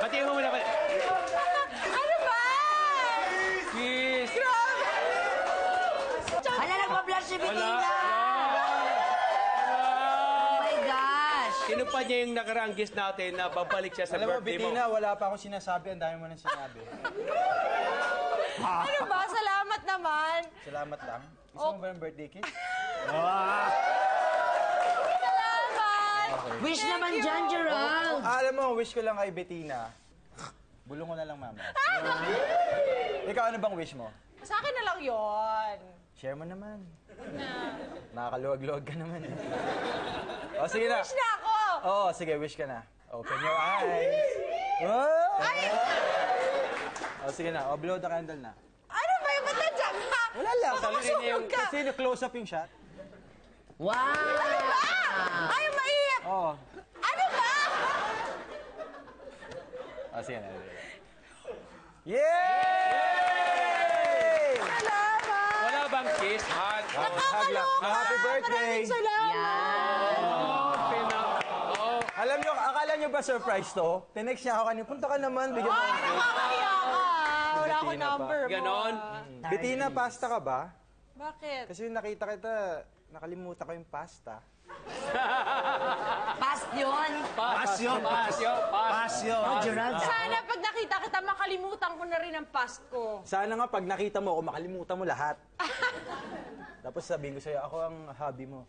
Batiin mo muna. Ano ba? Kiss! Grabe! Hala, nagpa-blush si Bettina! Wala. Oh my gosh! Tinupad niya yung nakaraang kiss natin na babalik siya sa Alam mo, birthday mo. Bettina, wala pa akong sinasabi. Ang dami mo nang sinabi. Ano ba? Salamat naman. Salamat lang. Gusto mo ba ng birthday kiss? Salamat. Wish naman dyan, Gerald! Alam mo, wish ko lang kay Bettina. Bulong ko na lang, mama. Ikaw, ano bang wish mo? Sa akin na lang yon. Share mo naman. Nakakaluwag-luwag ka naman. O, sige na. Wish na ako. Oo, sige, wish ka na. Open your eyes. Oh! O, sige na. O, blow the candle na. Ano ba yung ba't nandiyan ka? Wala lang. Baka masunog ka. Kasi close up yung shot. Wow! Ano ba? Ay, maiyak. Oo. Ano ba? O, sige na. Yay! Salamat. Wala bang kiss? Hug. Hug lang. Happy birthday! Maraming salamat. Alam nyo, akala nyo ba surprise to? Tinext niya ako kanina, punta ka naman, bigyan mo. Ay, nakakaya ka. Wala akong Bettina pa. number mo. Ganon? Bettina, pasta ka ba? Bakit? Kasi nakita kita, nakalimutan ko yung pasta. Past yun! Pasyon. Oh, Gerald. Sana pag nakita kita, makalimutan ko na rin ang past ko. Sana nga pag nakita mo ako, makalimutan mo lahat. Tapos sabihin ko sa'yo, ako ang hobby mo.